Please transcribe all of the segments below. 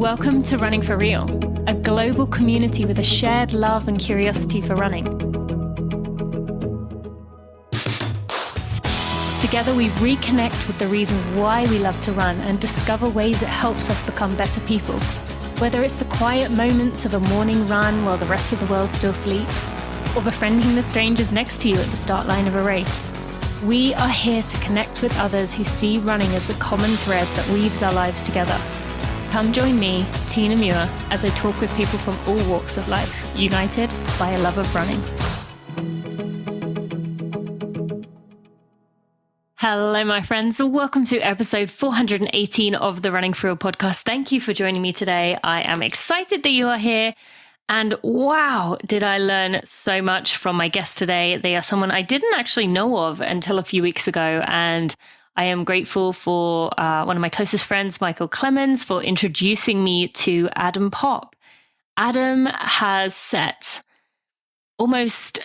Welcome to Running for Real, a global community with a shared love and curiosity for running. Together we reconnect with the reasons why we love to run and discover ways it helps us become better people. Whether it's the quiet moments of a morning run while the rest of the world still sleeps, or befriending the strangers next to you at the start line of a race, we are here to connect with others who see running as the common thread that weaves our lives together. Come join me, Tina Muir, as I talk with people from all walks of life, united by a love of running. Hello, my friends. Welcome to episode 418 of the Running for Real podcast. Thank you for joining me today. I am excited that you are here. And wow, did I learn so much from my guest today. They are someone I didn't actually know of until a few weeks ago. And I am grateful for one of my closest friends, Michael Clemens, for introducing me to Adam Popp. Adam has set almost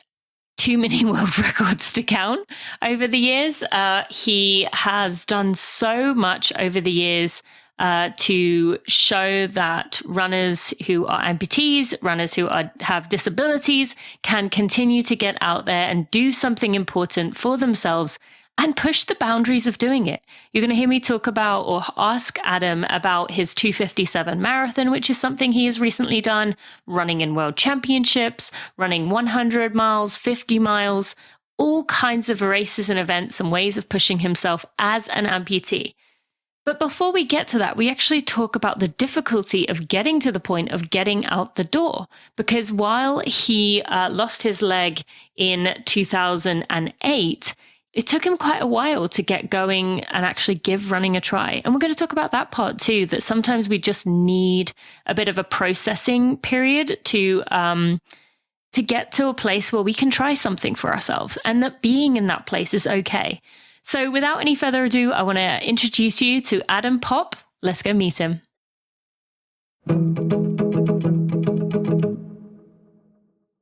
too many world records to count over the years. He has done so much over the years to show that runners who are amputees, runners who have disabilities, can continue to get out there and do something important for themselves and push the boundaries of doing it. You're going to hear me talk about or ask Adam about his 257 marathon, which is something he has recently done, running in world championships, running 100 miles, 50 miles, all kinds of races and events and ways of pushing himself as an amputee. But before we get to that, we actually talk about the difficulty of getting to the point of getting out the door. Because while he lost his leg in 2008, it took him quite a while to get going and actually give running a try. And we're going to talk about that part too, that sometimes we just need a bit of a processing period to get to a place where we can try something for ourselves, and that being in that place is okay. So without any further ado, I want to introduce you to Adam Popp. Let's go meet him.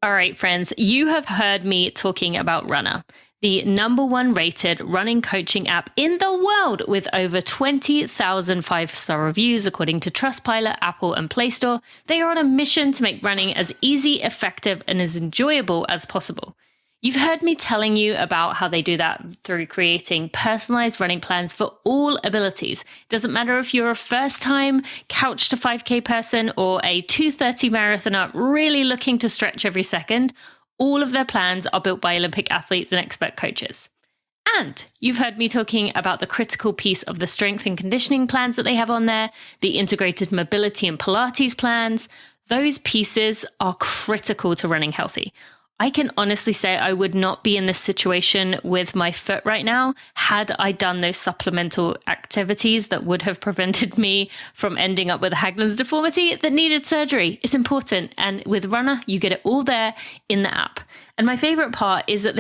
All right, friends, you have heard me talking about Runna, the #1 rated running coaching app in the world with over 20,000 5-star reviews, according to Trustpilot, Apple, and Play Store. They are on a mission to make running as easy, effective, and as enjoyable as possible. You've heard me telling you about how they do that through creating personalized running plans for all abilities. It doesn't matter if you're a first-time couch to 5K person or a 2:30 marathoner really looking to stretch every second. All of their plans are built by Olympic athletes and expert coaches. And you've heard me talking about the critical piece of the strength and conditioning plans that they have on there, the integrated mobility and Pilates plans. Those pieces are critical to running healthy. I can honestly say I would not be in this situation with my foot right now had I done those supplemental activities that would have prevented me from ending up with a Haglund's deformity that needed surgery. It's important. And with Runna, you get it all there in the app. And my favorite part is that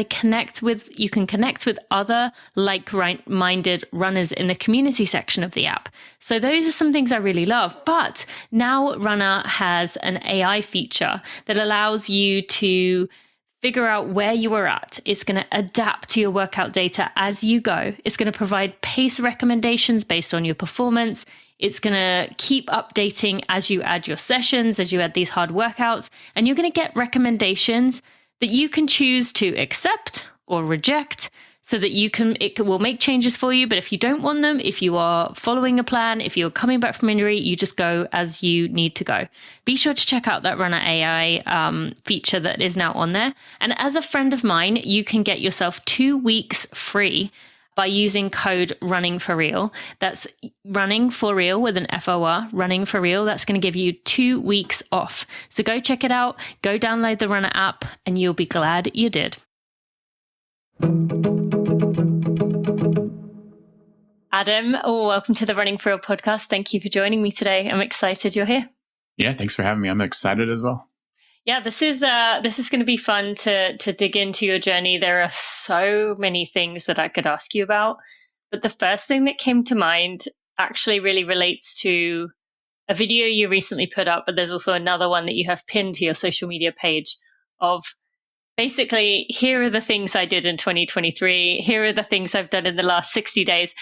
you can connect with other like-minded runners in the community section of the app. So those are some things I really love. But now Runna has an AI feature that allows you to figure out where you are at. It's going to adapt to your workout data as you go. It's going to provide pace recommendations based on your performance. It's going to keep updating as you add your sessions, as you add these hard workouts, and you're going to get recommendations that you can choose to accept or reject so that it will make changes for you. But if you don't want them, if you are following a plan, if you're coming back from injury, you just go as you need to go. Be sure to check out that Runna AI feature that is now on there. And as a friend of mine, you can get yourself 2 weeks free by using code Running for Real. That's Running for Real with an FOR, Running for Real. That's going to give you 2 weeks off. So go check it out. Go download the Runna app and you'll be glad you did. Adam, welcome to the Running for Real podcast. Thank you for joining me today. I'm excited you're here. Yeah, thanks for having me. I'm excited as well. Yeah, this is going to be fun to dig into your journey. There are so many things that I could ask you about, but the first thing that came to mind actually really relates to a video you recently put up, but there's also another one that you have pinned to your social media page of basically, here are the things I did in 2023. Here are the things I've done in the last 60 days.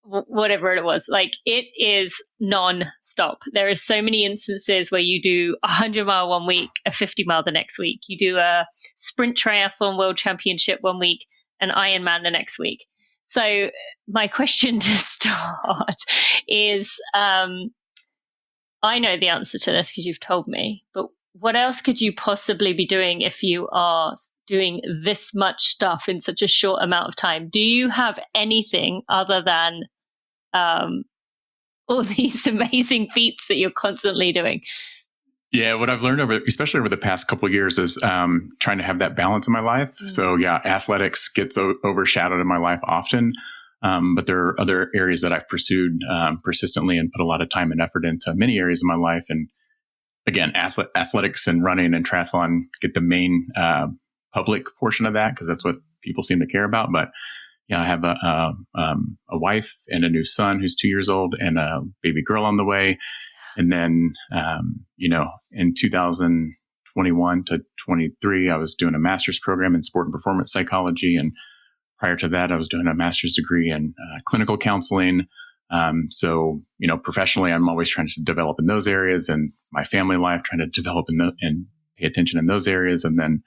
whatever it was. Like, it is non-stop. There are so many instances where you do a 100-mile one week, a 50-mile the next week. You do a sprint triathlon world championship one week, an Ironman the next week. So my question to start is, I know the answer to this because you've told me, but what else could you possibly be doing if you are doing this much stuff in such a short amount of time? Do you have anything other than all these amazing feats that you're constantly doing? Yeah, what I've learned especially over the past couple of years is trying to have that balance in my life. So yeah, athletics gets overshadowed in my life often. But there are other areas that I've pursued persistently and put a lot of time and effort into many areas of my life. And again, athletics and running and triathlon get the main public portion of that because that's what people seem to care about. But yeah, I have a wife and a new son who's 2 years old and a baby girl on the way. And then, in 2021 to 23, I was doing a master's program in sport and performance psychology. And prior to that, I was doing a master's degree in clinical counseling. So, professionally, I'm always trying to develop in those areas, and my family life, trying to develop and pay attention in those areas. And then,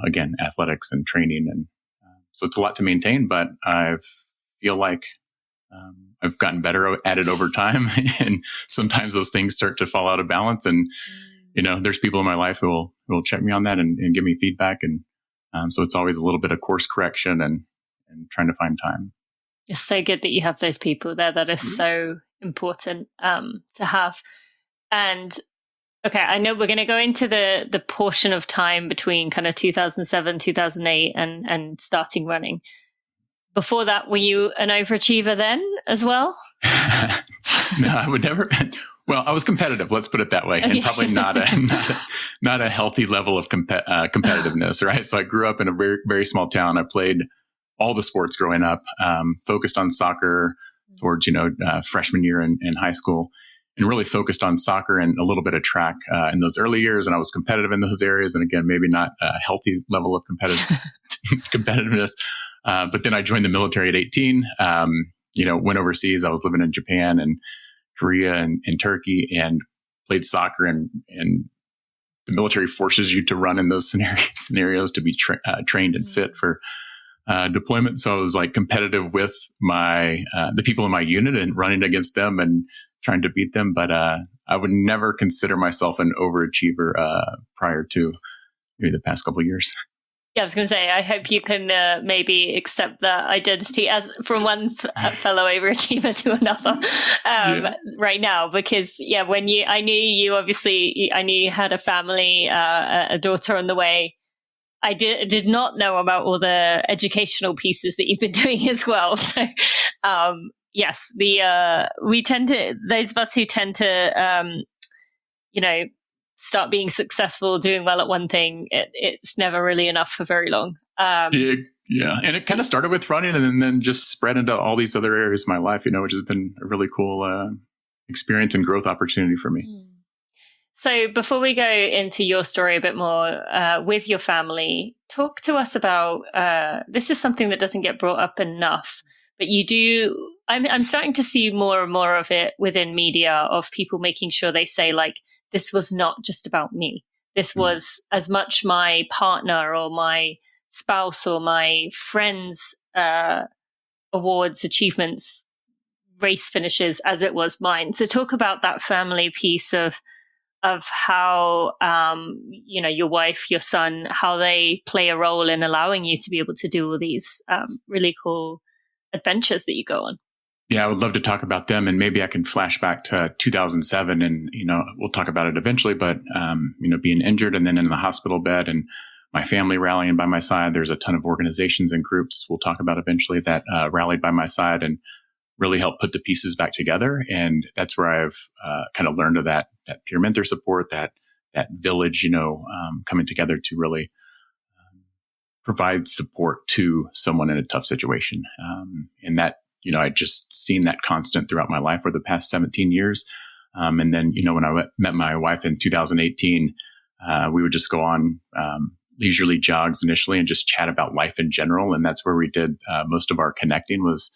again, athletics and training. And so it's a lot to maintain, but I feel like I've gotten better at it over time. And sometimes those things start to fall out of balance. And, there's people in my life who will check me on that and give me feedback. And so it's always a little bit of course correction and trying to find time. It's so good that you have those people there. That is so important to have. And okay, I know we're going to go into the portion of time between kind of 2007, 2008 and starting running. Before that, were you an overachiever then as well? No, I would never. Well, I was competitive. Let's put it that way, and probably not a healthy level of competitiveness, right? So I grew up in a very, very small town. I played all the sports growing up, focused on soccer towards freshman year in high school, and really focused on soccer and a little bit of track in those early years. And I was competitive in those areas, and again, maybe not a healthy level of competitiveness. But then I joined the military at 18. Went overseas. I was living in Japan and Korea and Turkey, and played soccer. And the military forces you to run in those scenarios to be trained and fit for deployment. So I was like competitive with the people in my unit and running against them and trying to beat them. But I would never consider myself an overachiever prior to maybe the past couple of years. Yeah, I was going to say, I hope you can maybe accept that identity as from one fellow overachiever to another right now. Because, I knew you had a family, a daughter on the way. I did not know about all the educational pieces that you've been doing as well. So, yes, we tend to, those of us who tend to, start being successful, doing well at one thing, it's never really enough for very long. Yeah. And it kind of started with running and then just spread into all these other areas of my life, which has been a really cool experience and growth opportunity for me. So before we go into your story a bit more with your family, talk to us about, this is something that doesn't get brought up enough, but you do, I'm starting to see more and more of it within media, of people making sure they say, like, this was not just about me. This was as much my partner or my spouse or my friend's awards, achievements, race finishes as it was mine. So talk about that family piece of how, your wife, your son, how they play a role in allowing you to be able to do all these really cool adventures that you go on. Yeah, I would love to talk about them, and maybe I can flash back to 2007 and, we'll talk about it eventually, but, being injured and then in the hospital bed and my family rallying by my side. There's a ton of organizations and groups we'll talk about eventually that rallied by my side and really helped put the pieces back together. And that's where I've kind of learned of that peer mentor support, that village, coming together to really provide support to someone in a tough situation. And that, I just seen that constant throughout my life for the past 17 years. And then, when I met my wife in 2018, we would just go on leisurely jogs initially and just chat about life in general. And that's where we did most of our connecting, was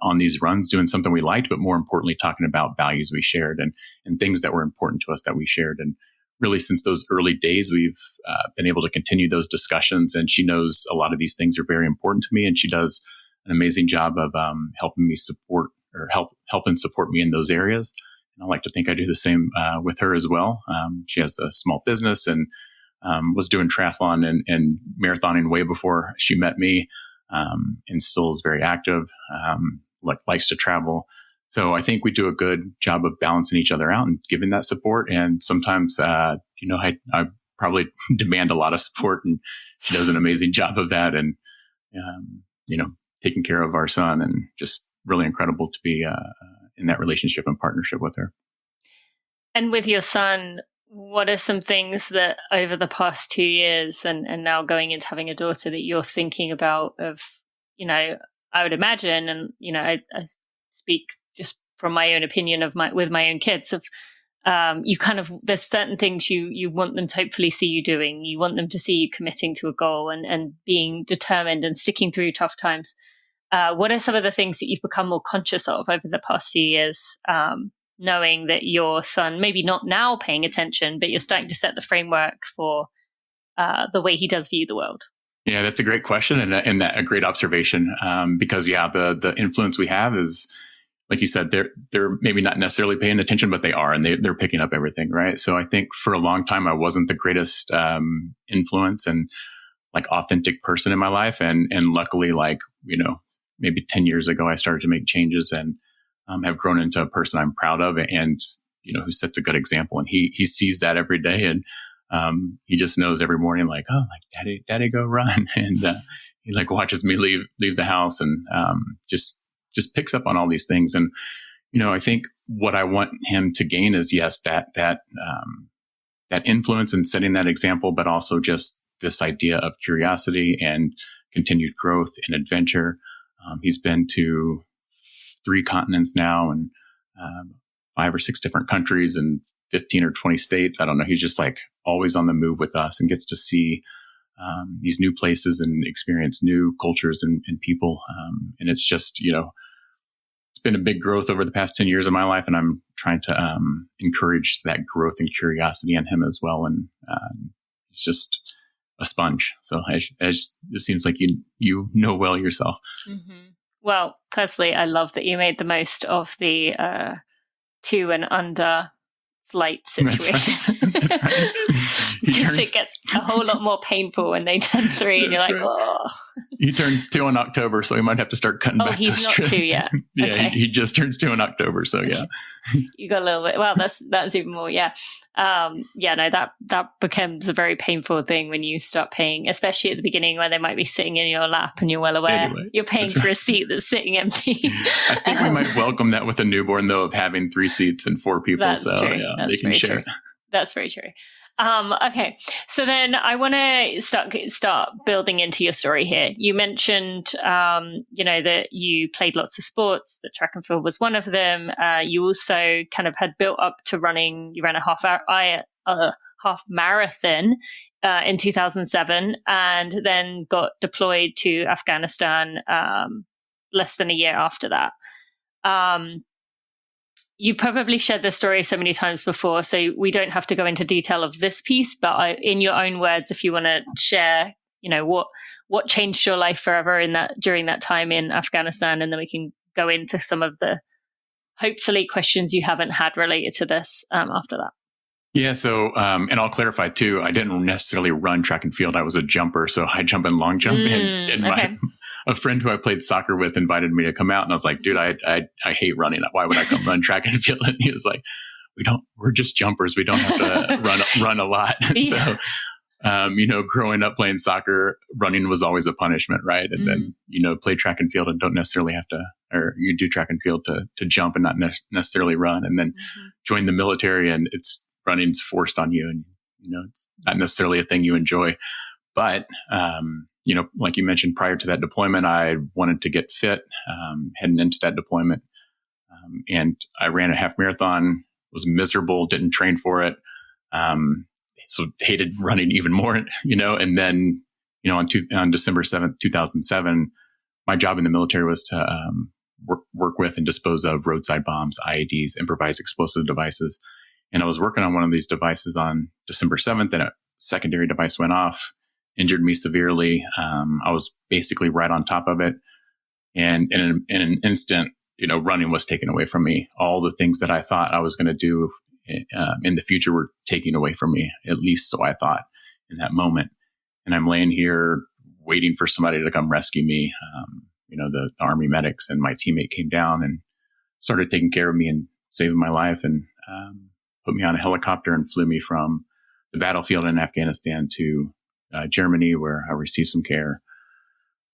on these runs, doing something we liked, but more importantly, talking about values we shared and things that were important to us that we shared. And really, since those early days, we've been able to continue those discussions. And she knows a lot of these things are very important to me, and she does an amazing job of helping me support or helping support me in those areas. And I like to think I do the same with her as well. She has a small business and was doing triathlon and marathoning way before she met me, and still is very active, likes to travel. So I think we do a good job of balancing each other out and giving that support. And sometimes, I probably demand a lot of support, and she does an amazing job of that. And, taking care of our son, and just really incredible to be in that relationship and partnership with her. And with your son, what are some things that over the past 2 years and now going into having a daughter that you're thinking about of, I would imagine, and, I speak just from my own opinion with my own kids of, there's certain things you want them to hopefully see you doing. You want them to see you committing to a goal and being determined and sticking through tough times. What are some of the things that you've become more conscious of over the past few years, knowing that your son, maybe not now paying attention, but you're starting to set the framework for the way he does view the world? Yeah, that's a great question and that a great observation, because, the influence we have is, like you said, they're maybe not necessarily paying attention, but they are, and they're picking up everything, right? So I think for a long time, I wasn't the greatest influence and authentic person in my life. And luckily, maybe 10 years ago, I started to make changes and have grown into a person I'm proud of and, who sets a good example. And he sees that every day. And he just knows every morning, daddy, go run. And he watches me leave the house and just picks up on all these things. And, I think what I want him to gain is, yes, that influence and setting that example, but also just this idea of curiosity and continued growth and adventure. He's been to 3 continents now and 5 or 6 different countries and 15 or 20 states. I don't know. He's just always on the move with us and gets to see these new places and experience new cultures and people. And it's just, it's been a big growth over the past 10 years of my life. And I'm trying to encourage that growth and curiosity in him as well. And it's just a sponge. So it seems like you know well yourself. Mm-hmm. Well, personally, I love that you made the most of the 2 and under flight situation. That's right. Because it gets a whole lot more painful when they turn 3 and you're like, oh. He turns 2 in October, so he might have to start cutting back. Oh, he's not trip. 2 yet. Yeah, okay. he just turns 2 in October, so yeah. You got a little bit. Well, that's even more, yeah. That becomes a very painful thing when you start paying, especially at the beginning when they might be sitting in your lap and you're well aware you're paying for a seat that's sitting empty. I think we might welcome that with a newborn, though, of having 3 seats and 4 people. That's so true. Yeah, that's they can share. True. That's very true. Okay, so then I want to start building into your story here. You mentioned, that you played lots of sports. That track and field was one of them. You also kind of had built up to running. You ran a half marathon in 2007, and then got deployed to Afghanistan less than a year after that. You probably shared this story so many times before, so we don't have to go into detail of this piece, but in your own words, if you want to share, what changed your life forever during that time in Afghanistan, and then we can go into some of the, hopefully, questions you haven't had related to this after that. Yeah. So, and I'll clarify too, I didn't necessarily run track and field. I was a jumper. So high jump and long jump. And a friend who I played soccer with invited me to come out. And I was like, dude, I hate running. Why would I come run track and field? And he was like, we're just jumpers. We don't have to run a lot. Yeah. So, growing up playing soccer, running was always a punishment. Right. And then, play track and field and don't necessarily have to, or you do track and field to jump and not necessarily run. And then join the military, and running's forced on you, and it's not necessarily a thing you enjoy. But like you mentioned, prior to that deployment, I wanted to get fit heading into that deployment, and I ran a half marathon. Was miserable, didn't train for it, so hated running even more. And then on December 7th, 2007, my job in the military was to work with and dispose of roadside bombs, IEDs, improvised explosive devices. And I was working on one of these devices on December 7th, and a secondary device went off, injured me severely. I was basically right on top of it. And in an instant, running was taken away from me. All the things that I thought I was going to do in the future were taken away from me, at least so I thought in that moment. And I'm laying here waiting for somebody to come rescue me. The Army medics and my teammate came down and started taking care of me and saving my life, and put me on a helicopter and flew me from the battlefield in Afghanistan to Germany, where I received some care.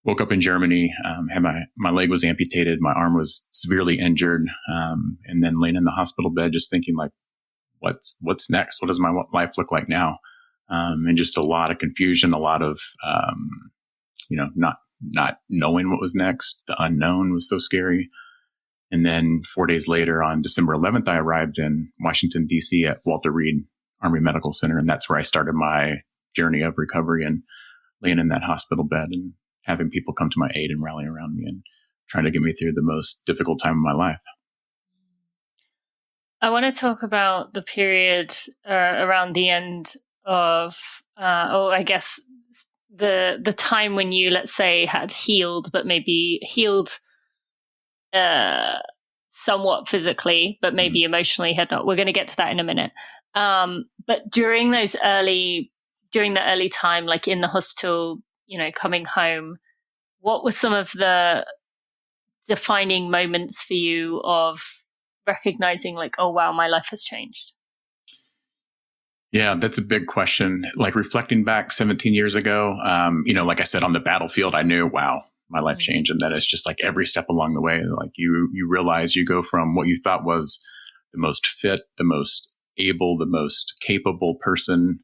Woke up in Germany, had my leg was amputated, my arm was severely injured, and then laying in the hospital bed, just thinking like, what's next? What does my life look like now? And just a lot of confusion, a lot of not knowing what was next. The unknown was so scary. And then 4 days later, on December 11th, I arrived in Washington, D.C. at Walter Reed Army Medical Center. And that's where I started my journey of recovery, and laying in that hospital bed and having people come to my aid and rally around me and trying to get me through the most difficult time of my life. I want to talk about the period around the end of, I guess, the time when you, let's say, had healed, but maybe healed somewhat physically, but maybe emotionally had not. We're going to get to that in a minute. But during the early time, like in the hospital, coming home, what were some of the defining moments for you of recognizing like, oh, wow, my life has changed? Yeah, that's a big question. Like reflecting back 17 years ago, like I said, on the battlefield, I knew, wow, my life changed. And that it's just like every step along the way, like you realize you go from what you thought was the most fit, the most able, the most capable person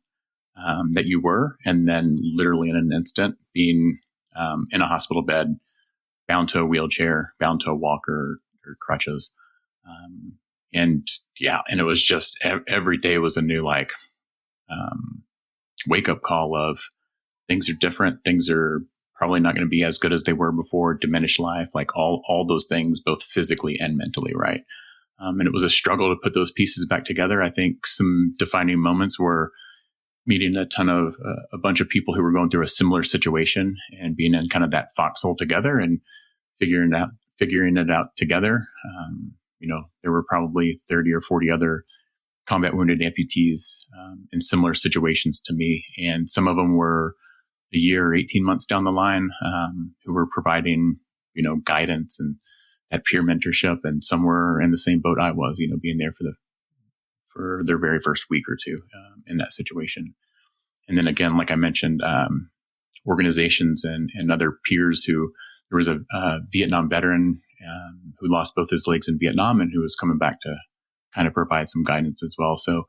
that you were. And then literally in an instant being in a hospital bed, bound to a wheelchair, bound to a walker or crutches. And it was just every day was a new wake up call of things are different. Things are probably not going to be as good as they were before. Diminished life, like all those things, both physically and mentally. Right. And it was a struggle to put those pieces back together. I think some defining moments were meeting a bunch of people who were going through a similar situation and being in kind of that foxhole together and figuring it out together. There were probably 30 or 40 other combat wounded amputees in similar situations to me. And some of them were a year or 18 months down the line who were providing, guidance and that peer mentorship. And some were in the same boat I was, being there for their very first week or two in that situation. And then again, like I mentioned, organizations and other peers there was a Vietnam veteran who lost both his legs in Vietnam and who was coming back to kind of provide some guidance as well. So,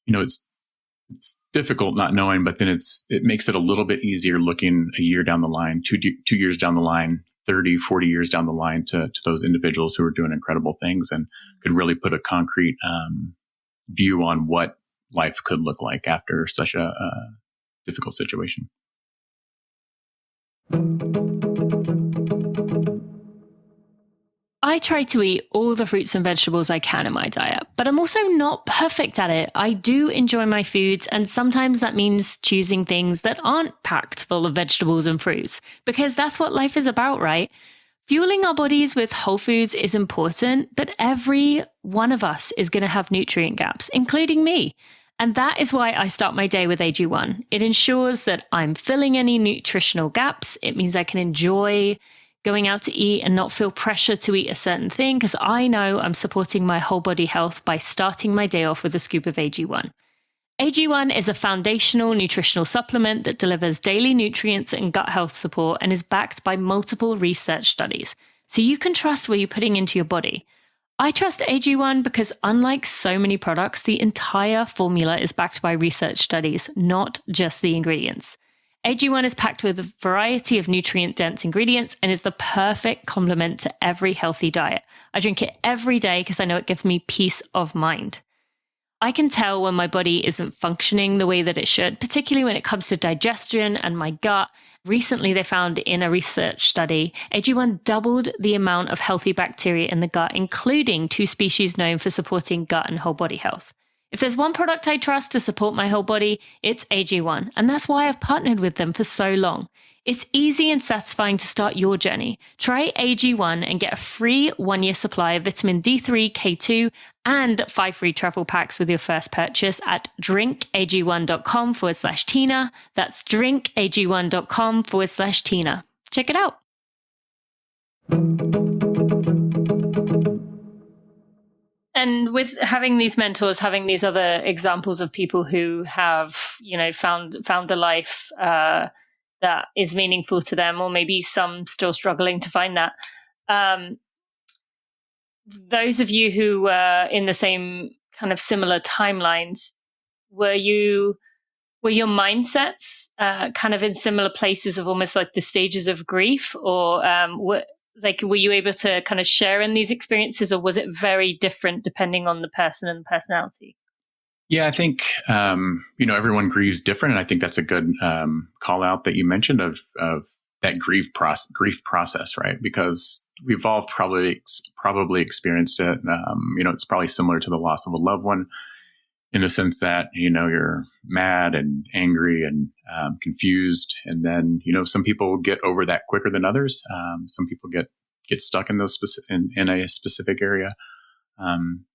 it's difficult not knowing, but then it makes it a little bit easier looking a year down the line, 2 years down the line, 30, 40 years down the line to those individuals who are doing incredible things and could really put a concrete view on what life could look like after such a difficult situation. I try to eat all the fruits and vegetables I can in my diet, but I'm also not perfect at it. I do enjoy my foods, and sometimes that means choosing things that aren't packed full of vegetables and fruits, because that's what life is about, right? Fueling our bodies with whole foods is important, but every one of us is going to have nutrient gaps, including me. And that is why I start my day with AG1. It ensures that I'm filling any nutritional gaps. It means I can enjoy going out to eat and not feel pressure to eat a certain thing, because I know I'm supporting my whole body health by starting my day off with a scoop of AG1. AG1 is a foundational nutritional supplement that delivers daily nutrients and gut health support and is backed by multiple research studies, so you can trust what you're putting into your body. I trust AG1 because unlike so many products, the entire formula is backed by research studies, not just the ingredients. AG1 is packed with a variety of nutrient-dense ingredients and is the perfect complement to every healthy diet. I drink it every day because I know it gives me peace of mind. I can tell when my body isn't functioning the way that it should, particularly when it comes to digestion and my gut. Recently, they found in a research study, AG1 doubled the amount of healthy bacteria in the gut, including 2 species known for supporting gut and whole body health. If there's one product I trust to support my whole body, it's AG1, and that's why I've partnered with them for so long. It's easy and satisfying to start your journey. Try AG1 and get a free 1-year supply of vitamin D3, K2, and 5 free travel packs with your first purchase at drinkag1.com/Tina. That's drinkag1.com/Tina. Check it out. And with having these mentors, having these other examples of people who have, found a life that is meaningful to them, or maybe some still struggling to find that. Those of you who were in the same kind of similar timelines, were your mindsets kind of in similar places of almost like the stages of grief, or were you able to kind of share in these experiences, or was it very different depending on the person and the personality? Yeah, I think, everyone grieves different. And I think that's a good call out that you mentioned of that grief process, right? Because we've all probably experienced it. It's probably similar to the loss of a loved one in the sense that, you're mad and angry and confused. And then, some people get over that quicker than others. Some people get stuck in those in a specific area.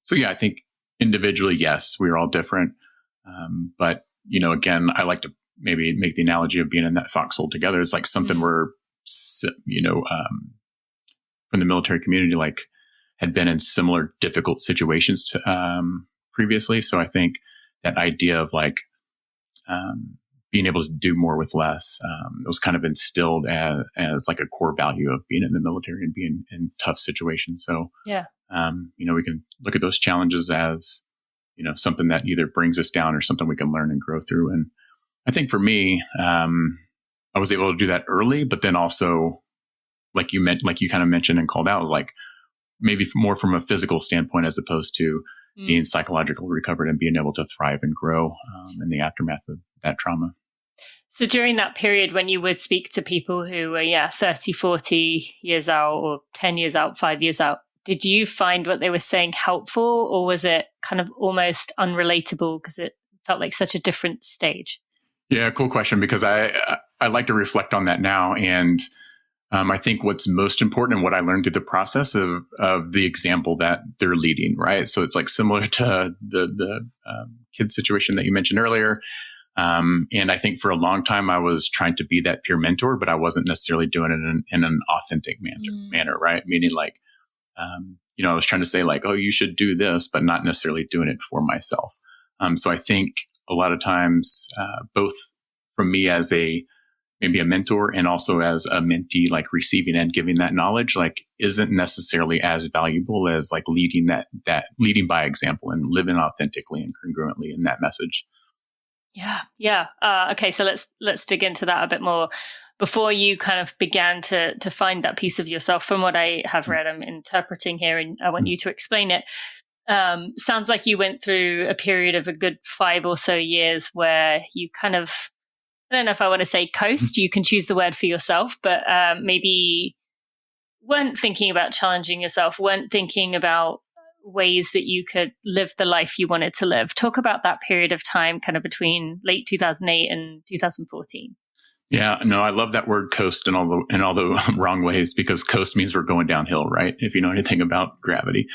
So yeah, I think individually, yes, we're all different. But, again, I like to maybe make the analogy of being in that foxhole together. It's like something we're, from the military community, like had been in similar difficult situations to previously. So I think that idea of like being able to do more with less, it was kind of instilled as like a core value of being in the military and being in tough situations. So, yeah. We can look at those challenges as, something that either brings us down or something we can learn and grow through. And I think for me, I was able to do that early, but then also, like you kind of mentioned and called out, like maybe more from a physical standpoint as opposed to being psychologically recovered and being able to thrive and grow in the aftermath of that trauma. So during that period when you would speak to people who were, 30, 40 years out or 10 years out, 5 years out, did you find what they were saying helpful, or was it kind of almost unrelatable because it felt like such a different stage? Yeah, cool question, because I like to reflect on that now. And I think what's most important and what I learned through the process of the example that they're leading, right? So it's like similar to the kid situation that you mentioned earlier. And I think for a long time, I was trying to be that peer mentor, but I wasn't necessarily doing it in an authentic manner, right? Meaning like, I was trying to say like, oh, you should do this, but not necessarily doing it for myself. So I think a lot of times, both from me as maybe a mentor and also as a mentee, like receiving and giving that knowledge, like isn't necessarily as valuable as like leading by example and living authentically and congruently in that message. Yeah. Okay. So let's dig into that a bit more. Before you kind of began to find that piece of yourself, from what I have read, I'm interpreting here, and I want you to explain it. Sounds like you went through a period of a good 5 or so years where you kind of, I don't know if I want to say coast, you can choose the word for yourself, but maybe weren't thinking about challenging yourself, weren't thinking about ways that you could live the life you wanted to live. Talk about that period of time kind of between late 2008 and 2014. Yeah, no, I love that word coast in all the wrong ways, because coast means we're going downhill, right? If you know anything about gravity.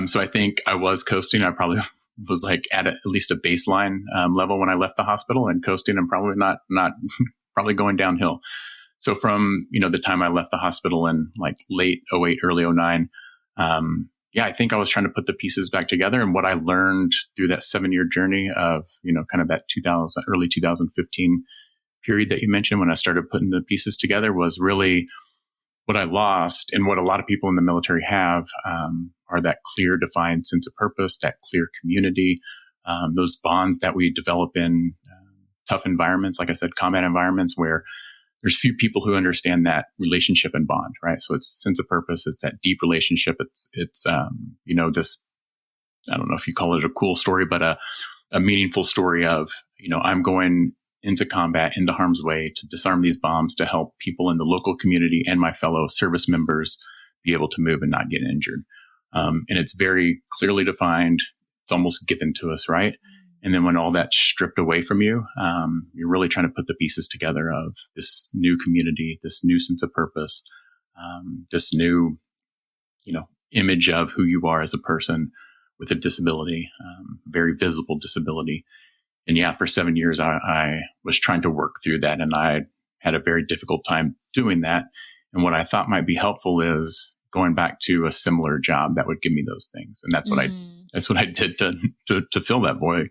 So I think I was coasting. I probably was like at least a baseline level when I left the hospital, and coasting. I'm probably not probably going downhill. So from, the time I left the hospital in like late 08, early 09, I think I was trying to put the pieces back together. And what I learned through that 7-year journey of, kind of that early 2015 period that you mentioned, when I started putting the pieces together, was really what I lost, and what a lot of people in the military have, are that clear, defined sense of purpose, that clear community, those bonds that we develop in tough environments, like I said, combat environments, where there's few people who understand that relationship and bond, right? So it's sense of purpose, it's that deep relationship, it's this I don't know if you call it a cool story, but a meaningful story of, I'm going into combat, into harm's way to disarm these bombs to help people in the local community and my fellow service members be able to move and not get injured. And it's very clearly defined. It's almost given to us, right? And then when all that's stripped away from you, you're really trying to put the pieces together of this new community, this new sense of purpose, this new, image of who you are as a person with a disability, very visible disability. And yeah, for 7 years, I was trying to work through that, and I had a very difficult time doing that. And what I thought might be helpful is going back to a similar job that would give me those things. And that's what I did to fill that void.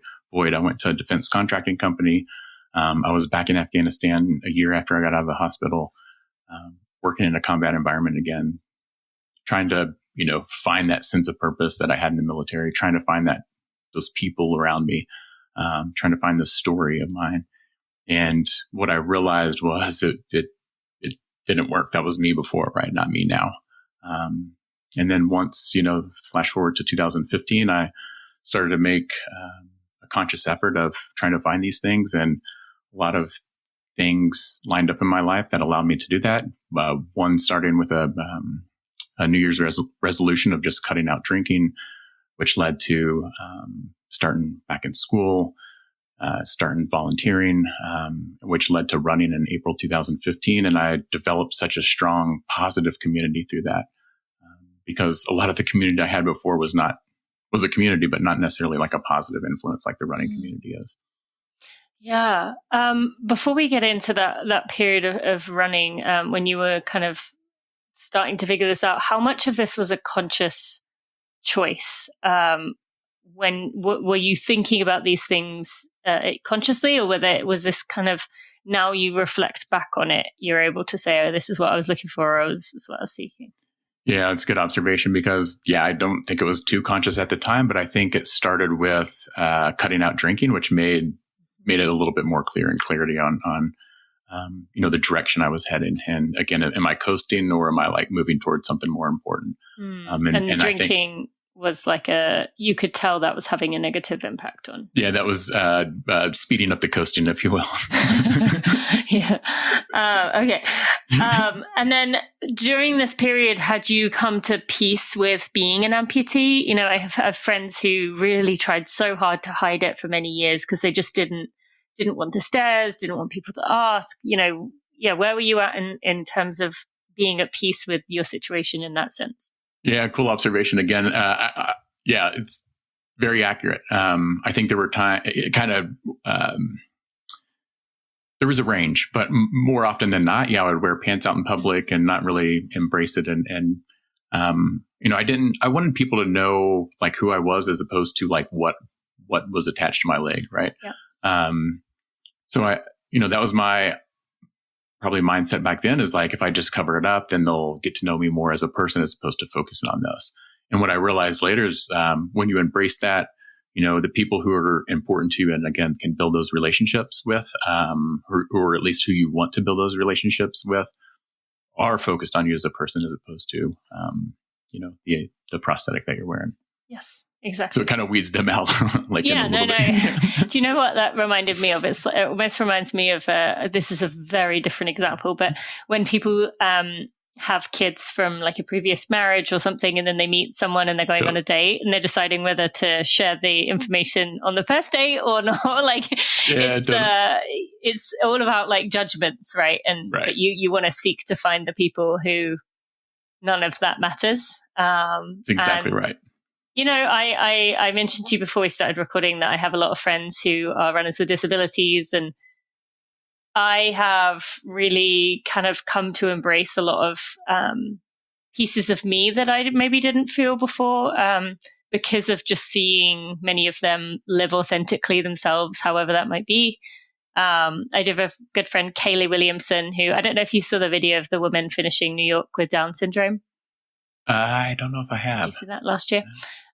I went to a defense contracting company. I was back in Afghanistan a year after I got out of the hospital, working in a combat environment again, trying to, find that sense of purpose that I had in the military, trying to find those people around me, trying to find the story of mine. And what I realized was it didn't work. That was me before, right? Not me now. And then once, flash forward to 2015, I started to make a conscious effort of trying to find these things, and a lot of things lined up in my life that allowed me to do that. One starting with a New Year's resolution of just cutting out drinking, which led to starting back in school, starting volunteering, which led to running in April 2015. And I developed such a strong, positive community through that, because a lot of the community I had before was a community, but not necessarily like a positive influence like the running community is. Yeah. Before we get into that period of running, when you were kind of starting to figure this out, how much of this was a conscious choice? When were you thinking about these things consciously, or was this kind of, now you reflect back on it, you're able to say, oh, this is what I was looking for, or this is what I was seeking? Yeah, it's a good observation, because I don't think it was too conscious at the time, but I think it started with cutting out drinking, which made it a little bit more clear and clarity on the direction I was heading. And again, am I coasting, or am I like moving towards something more important? And drinking was like you could tell that was having a negative impact on. Yeah, that was speeding up the coasting, if you will. Yeah. Okay. And then during this period, had you come to peace with being an amputee? I have friends who really tried so hard to hide it for many years because they just didn't want the stares, didn't want people to ask. Where were you at in terms of being at peace with your situation in that sense? Yeah, cool observation again. It's very accurate. I think there were there was a range, but more often than not, I would wear pants out in public and not really embrace it. And I wanted people to know like who I was, as opposed to like what was attached to my leg. Right. Yeah. So that was my probably mindset back then, is like, if I just cover it up, then they'll get to know me more as a person, as opposed to focusing on this. And what I realized later is when you embrace that, the people who are important to you, and again, can build those relationships with, or at least who you want to build those relationships with, are focused on you as a person, as opposed to, the prosthetic that you're wearing. Yes, exactly. So it kind of weeds them out. No. Do you know what that reminded me of? It almost reminds me of, this is a very different example, but when people have kids from like a previous marriage or something, and then they meet someone and they're going on a date, and they're deciding whether to share the information on the first date or not. Like it's all about like judgments, right? And But you want to seek to find the people who none of that matters. That's exactly right. I mentioned to you before we started recording that I have a lot of friends who are runners with disabilities, and I have really kind of come to embrace a lot of pieces of me that I maybe didn't feel before, because of just seeing many of them live authentically themselves, however that might be. I do have a good friend, Kaylee Williamson, who, I don't know if you saw the video of the woman finishing New York with Down syndrome. I don't know if I have. Did you see that last year?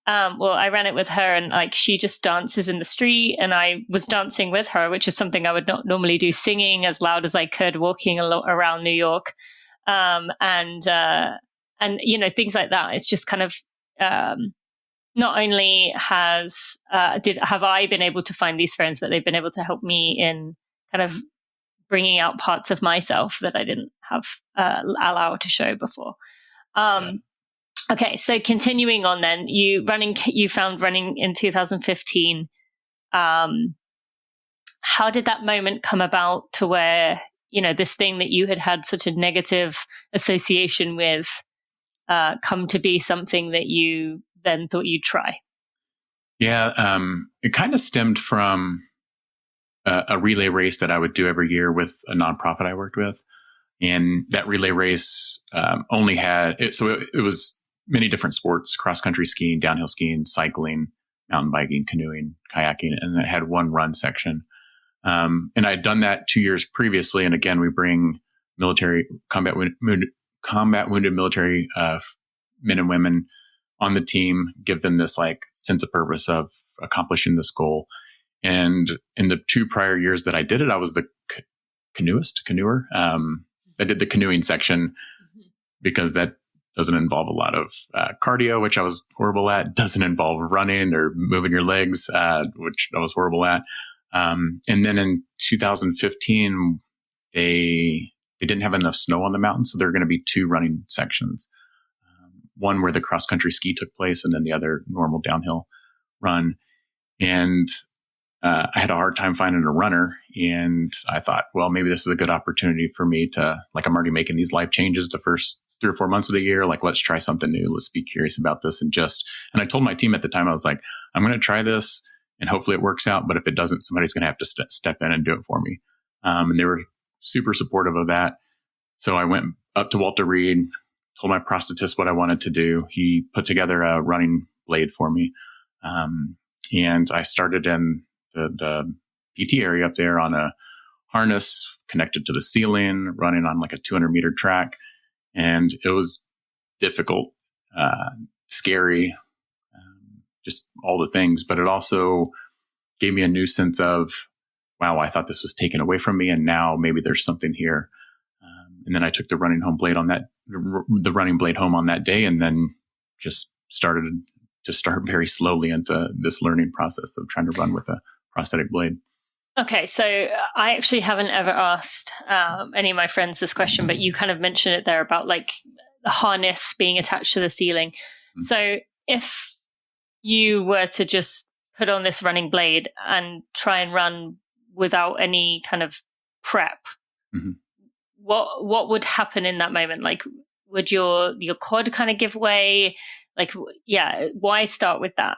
Well, I ran it with her, and like she just dances in the street, and I was dancing with her, which is something I would not normally do, singing as loud as I could, walking around New York, and things like that. It's just kind of not only have I been able to find these friends, but they've been able to help me in kind of bringing out parts of myself that I didn't have allowed to show before. Okay, so continuing on, then you found running in 2015. How did that moment come about to where, this thing that you had such a negative association with come to be something that you then thought you'd try? Yeah, it kind of stemmed from a relay race that I would do every year with a nonprofit I worked with. And that relay race only had, it was many different sports: cross-country skiing, downhill skiing, cycling, mountain biking, canoeing, kayaking, and it had one run section. And I had done that 2 years previously. And again, we bring combat wounded military men and women on the team, give them this like sense of purpose of accomplishing this goal. And in the 2 prior years that I did it, I was the canoer. I did the canoeing section because that doesn't involve a lot of cardio, which I was horrible at. Doesn't involve running or moving your legs, which I was horrible at. And then in 2015, they didn't have enough snow on the mountain, so there are going to be 2 running sections. One where the cross-country ski took place, and then the other normal downhill run. And I had a hard time finding a runner, and I thought, well, maybe this is a good opportunity for me to, like, I'm already making these life changes the first 3 or 4 months of the year. Like, let's try something new. Let's be curious about this. And I told my team at the time, I was like, I'm going to try this and hopefully it works out. But if it doesn't, somebody's going to have to step in and do it for me. And they were super supportive of that. So I went up to Walter Reed, told my prosthetist what I wanted to do. He put together a running blade for me. And I started in the PT area up there on a harness connected to the ceiling, running on like a 200-meter track. And it was difficult, scary, just all the things. But it also gave me a new sense of, wow, I thought this was taken away from me, and now maybe there's something here. And then I took the running blade home on that day, and then just started to start very slowly into this learning process of trying to run with a prosthetic blade. Okay, so I actually haven't ever asked any of my friends this question, but you kind of mentioned it there about like the harness being attached to the ceiling. Mm-hmm. So if you were to just put on this running blade and try and run without any kind of prep, mm-hmm. what would happen in that moment? Like, would your quad kind of give way? Like, yeah, why start with that?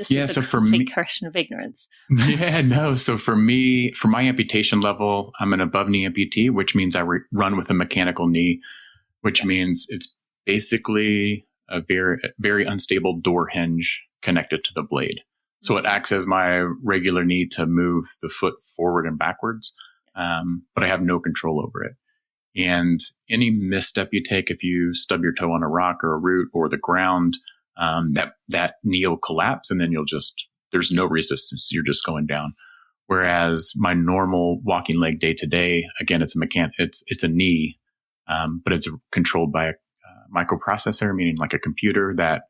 So for me, question of ignorance. Yeah, no. So for me, for my amputation level, I'm an above knee amputee, which means I run with a mechanical knee, which means it's basically a very, very unstable door hinge connected to the blade. So it acts as my regular knee to move the foot forward and backwards, but I have no control over it. And any misstep you take, if you stub your toe on a rock or a root or the ground, that knee will collapse, and then there's no resistance. You're just going down. Whereas my normal walking leg day to day, again, it's a knee, but it's controlled by a microprocessor, meaning like a computer that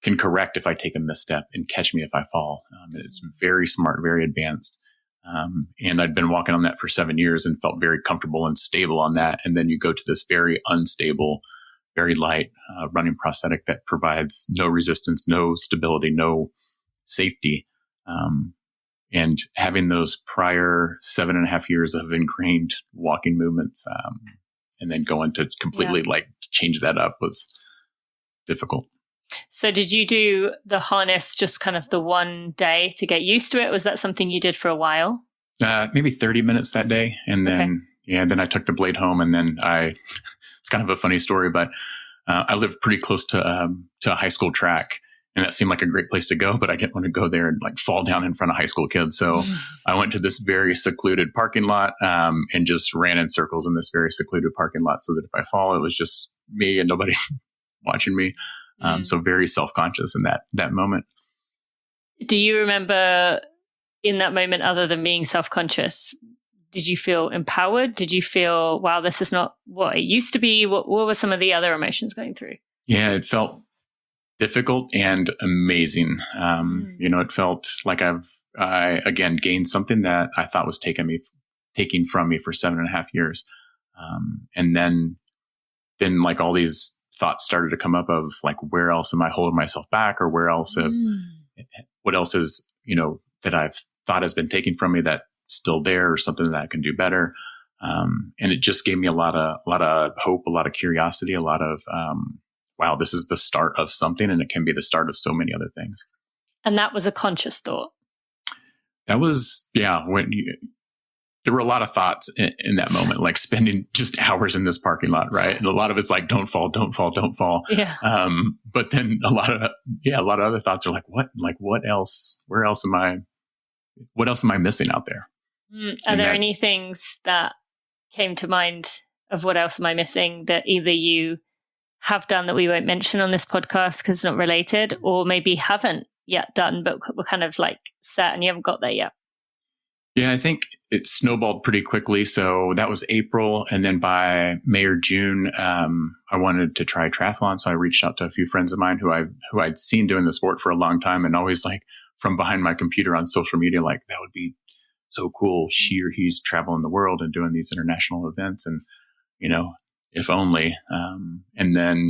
can correct if I take a misstep and catch me if I fall. It's very smart, very advanced. And I'd been walking on that for 7 years and felt very comfortable and stable on that. And then you go to this very unstable, very light running prosthetic that provides no resistance, no stability, no safety. And having those prior 7.5 years of ingrained walking movements, and then going to completely change that up was difficult. So did you do the harness just kind of the one day to get used to it? Was that something you did for a while? Maybe 30 minutes that day. And then, then I took the blade home, and then it's kind of a funny story, but I lived pretty close to a high school track, and that seemed like a great place to go, but I didn't want to go there and like fall down in front of high school kids. So I went to this very secluded parking lot, and just ran in circles in this very secluded parking lot, so that if I fall, it was just me and nobody watching me. So very self-conscious in that moment. Do you remember in that moment, other than being self-conscious, did you feel empowered? Did you feel, wow, this is not what it used to be? What were some of the other emotions going through? Yeah, it felt difficult and amazing. It felt like I again gained something that I thought was taking from me for 7.5 years. And then like all these thoughts started to come up of like, where else am I holding myself back, or where else, what else is, that I've thought has been taken from me that's still there, or something that I can do better. And it just gave me a lot of hope, a lot of curiosity, a lot of, wow, this is the start of something, and it can be the start of so many other things. And that was a conscious thought. That was, there were a lot of thoughts in that moment, like spending just hours in this parking lot, right? And a lot of it's like, don't fall. Yeah. But then a lot of other thoughts are like, what else? Where else am I missing out there? Are there any things that came to mind of what else am I missing that either you have done that we won't mention on this podcast because it's not related, or maybe haven't yet done, but we're kind of like set and you haven't got there yet? Yeah, I think it snowballed pretty quickly. So that was April. And then by May or June, I wanted to try triathlon. So I reached out to a few friends of mine who I'd seen doing the sport for a long time, and always like from behind my computer on social media, like, that would be so cool. She or he's traveling the world and doing these international events, and, if only. And then,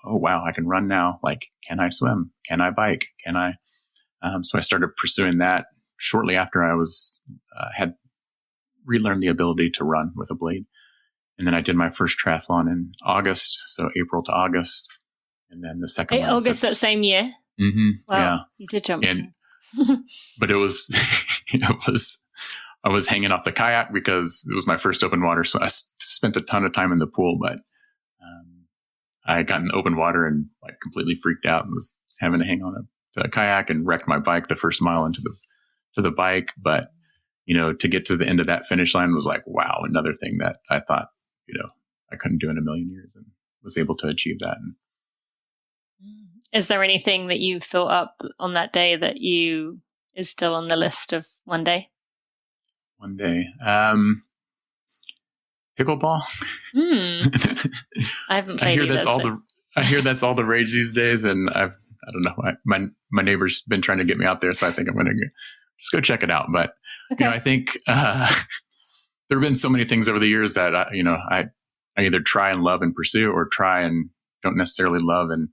oh, wow, I can run now. Like, can I swim? Can I bike? Can I? So I started pursuing that shortly after I had relearned the ability to run with a blade. And then I did my first triathlon in August. So April to August. And then the second one. August that same year? Mm-hmm. Wow, yeah. You did jump. But it was, I was hanging off the kayak because it was my first open water. So I spent a ton of time in the pool, but I got in open water and like completely freaked out and was having to hang on a kayak and wrecked my bike the first mile into the bike. But, to get to the end of that finish line was like, wow, another thing that I thought, I couldn't do in a million years, and was able to achieve that. Is there anything that you've thought up on that day that is still on the list of one day? One day. Pickleball. I haven't played I hear that's all the rage these days, and I don't know. My neighbor's been trying to get me out there, so I think I'm going to just go check it out. But I think there have been so many things over the years that I either try and love and pursue, or try and don't necessarily love and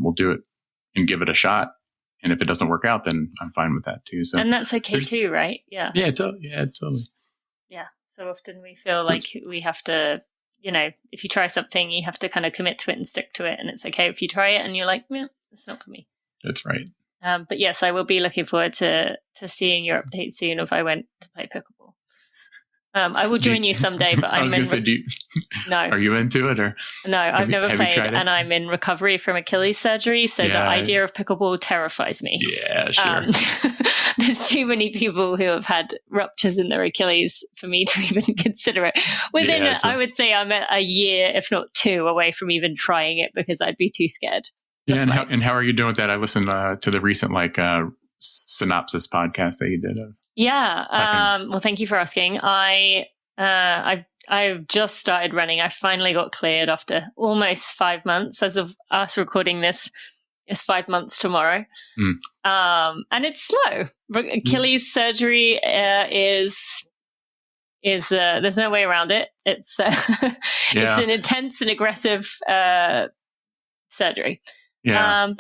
will do it and give it a shot. And if it doesn't work out, then I'm fine with that too. So, and that's okay too, right? Yeah. Yeah, totally. Yeah. So often we feel like we have to, if you try something, you have to kind of commit to it and stick to it. And it's okay if you try it and you're like, it's not for me. That's right. But yes, I will be looking forward to seeing your update soon if I went to play pickleball. I will join you someday, but I'm no. Are you into it, or? No, I've never played, and I'm in recovery from Achilles surgery, so the idea of pickleball terrifies me. Yeah, sure. There's too many people who have had ruptures in their Achilles for me to even consider it. I would say I'm a year, if not 2, away from even trying it because I'd be too scared. Yeah, and how are you doing with that? I listened to the recent synopsis podcast that you did. Well, thank you for asking. I've just started running. I finally got cleared after almost 5 months. As of us recording this, it's 5 months tomorrow. And it's slow. Achilles surgery is there's no way around it. It's it's an intense and aggressive surgery. Yeah.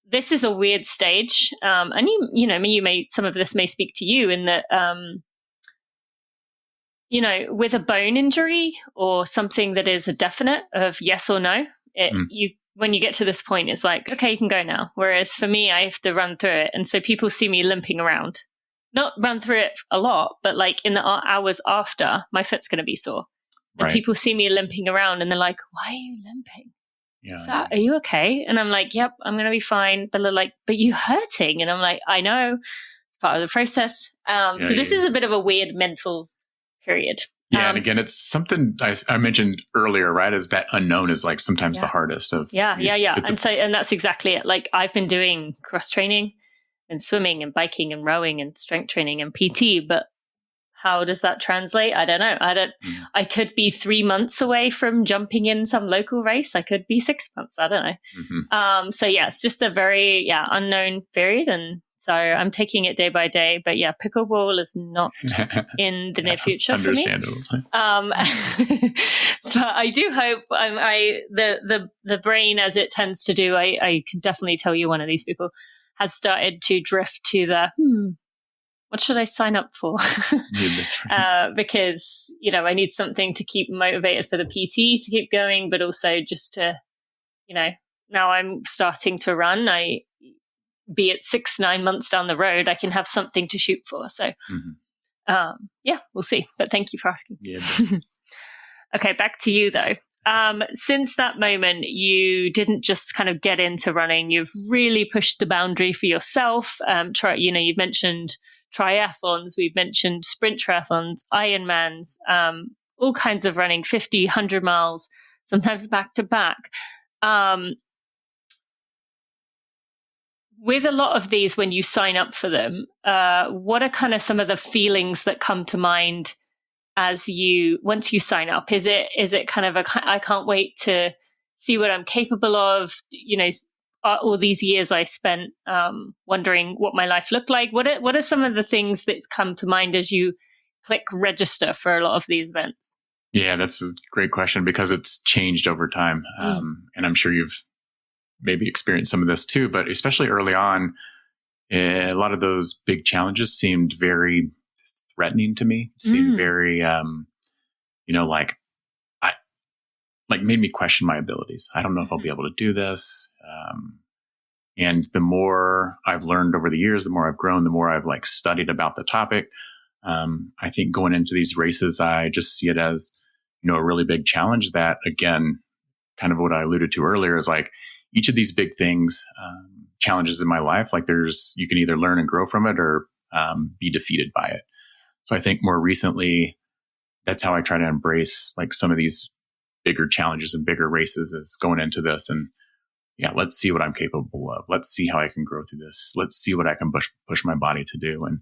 This is a weird stage. And some of this may speak to you in that, with a bone injury or something that is a definite of yes or no, when you get to this point, it's like, okay, you can go now. Whereas for me, I have to run through it. And so people see me limping around, not run through it a lot, but like in the hours after, my foot's going to be sore. And people see me limping around and they're like, why are you limping? Yeah. Are you okay? And I'm like, yep, I'm going to be fine. But they're like, but you hurting? And I'm like, I know, it's part of the process. So this is a bit of a weird mental period. Yeah. And again, it's something I mentioned earlier, right? Is that unknown is like sometimes the hardest of. Yeah. And that's exactly it. Like I've been doing cross training and swimming and biking and rowing and strength training and PT, but how does that translate? I don't know. I could be 3 months away from jumping in some local race. I could be 6 months. I don't know. Mm-hmm. So yeah, it's just a very unknown period, and so I'm taking it day by day. But yeah, pickleball is not in the near future for me. Understandable. But I do hope the brain, as it tends to do, I can definitely tell you one of these people has started to drift to the what should I sign up for? Yeah, that's right. Because, I need something to keep motivated for the PT to keep going, but also just to, now I'm starting to run. Be it 6-9 months down the road, I can have something to shoot for. So, we'll see. But thank you for asking. Yeah. Okay, back to you though. Since that moment, you didn't just kind of get into running. You've really pushed the boundary for yourself. You've mentioned triathlons. We've mentioned sprint triathlons, Ironmans, all kinds of running, 50, 100 miles, sometimes back to back. With a lot of these, when you sign up for them, what are kind of some of the feelings that come to mind once you sign up? Is it kind of I can't wait to see what I'm capable of? All these years I spent wondering what my life looked like. What are some of the things that come to mind as you click register for a lot of these events? Yeah, that's a great question because it's changed over time. And I'm sure you've maybe experienced some of this too, but especially early on, a lot of those big challenges seemed very threatening to me. Seemed very, made me question my abilities. I don't know if I'll be able to do this. And the more I've learned over the years, the more I've grown, the more I've studied about the topic. I think going into these races, I just see it as, a really big challenge that, again, kind of what I alluded to earlier is each of these big things, challenges in my life, you can either learn and grow from it or be defeated by it. So I think more recently, that's how I try to embrace some of these bigger challenges and bigger races is going into this. And let's see what I'm capable of. Let's see how I can grow through this. Let's see what I can push my body to do. And,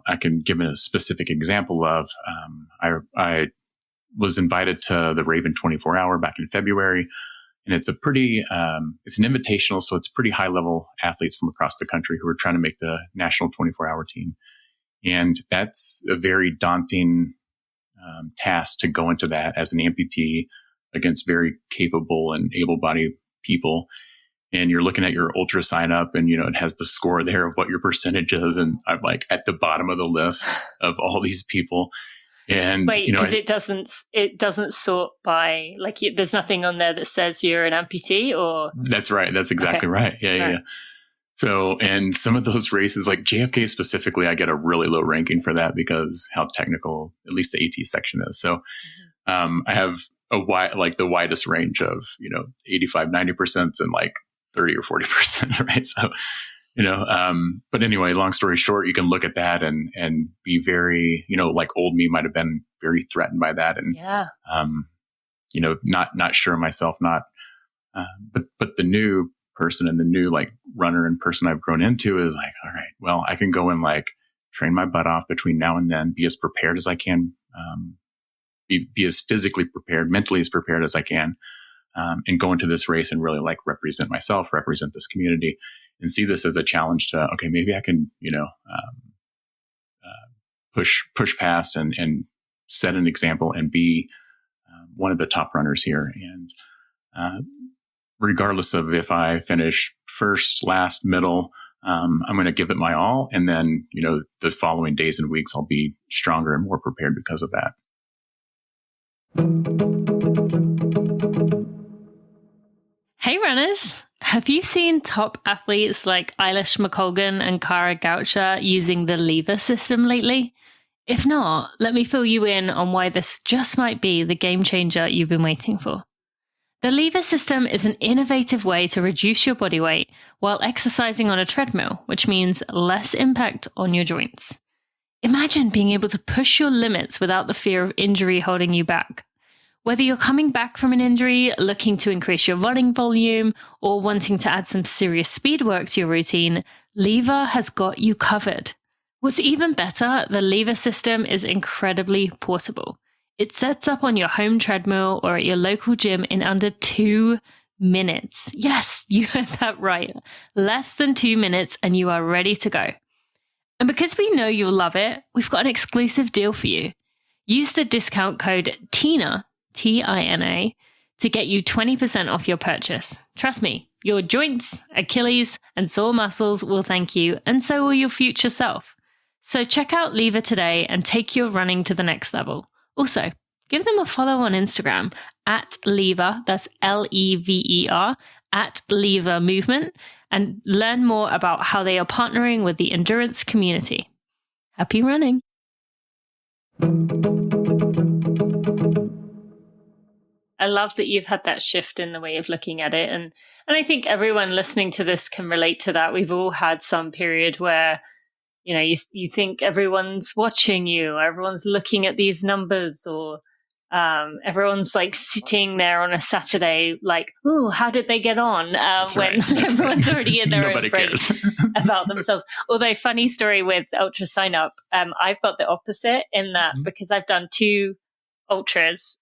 I can give a specific example of, I was invited to the Raven 24-hour back in February. And it's it's an invitational. So it's pretty high level athletes from across the country who are trying to make the national 24-hour team. And that's a very daunting task to go into that as an amputee against very capable and able-bodied people. And you're looking at your ultra sign up and, it has the score there of what your percentage is. And I'm at the bottom of the list of all these people. And wait, because it doesn't sort by there's nothing on there that says you're an amputee or. That's right. That's exactly right. Yeah. So, and some of those races, like JFK specifically, I get a really low ranking for that because how technical, at least the AT section is. So, I have the widest range of, 85, 90% and 30 or 40%, right? So, but anyway, long story short, you can look at that and be very, old me might have been very threatened by that. And, not sure of myself, but the new person and the new runner and person I've grown into is all right, well, I can go and train my butt off between now and then, be as prepared as I can, be as physically prepared, mentally as prepared as I can, and go into this race and really represent myself, represent this community, and see this as a challenge to, okay, maybe I can, push past and set an example and be one of the top runners here. And regardless of if I finish first, last, middle, I'm going to give it my all. And then, the following days and weeks, I'll be stronger and more prepared because of that. Hey runners, have you seen top athletes like Eilish McColgan and Cara Goucher using the lever system lately? If not, let me fill you in on why this just might be the game changer you've been waiting for. The lever system is an innovative way to reduce your body weight while exercising on a treadmill, which means less impact on your joints. Imagine being able to push your limits without the fear of injury holding you back. Whether you're coming back from an injury, looking to increase your running volume, or wanting to add some serious speed work to your routine, lever has got you covered. What's even better, the lever system is incredibly portable. It sets up on your home treadmill or at your local gym in under 2 minutes. Yes, you heard that right. Less than 2 minutes and you are ready to go. And because we know you'll love it, we've got an exclusive deal for you. Use the discount code TINA, T-I-N-A, to get you 20% off your purchase. Trust me, your joints, Achilles, and sore muscles will thank you, and so will your future self. So check out Lever today and take your running to the next level. Also, give them a follow on Instagram at Lever, that's L-E-V-E-R, at Lever Movement, and learn more about how they are partnering with the endurance community. Happy running. I love that you've had that shift in the way of looking at it. And I think everyone listening to this can relate to that. We've all had some period where, you know, you think everyone's watching you, or everyone's looking at these numbers, or everyone's like sitting there on a Saturday, like, "Ooh, how did they get on?" When everyone's already in their own brain about themselves. Although, funny story with Ultra Sign Up, I've got the opposite in that because I've done 2 ultras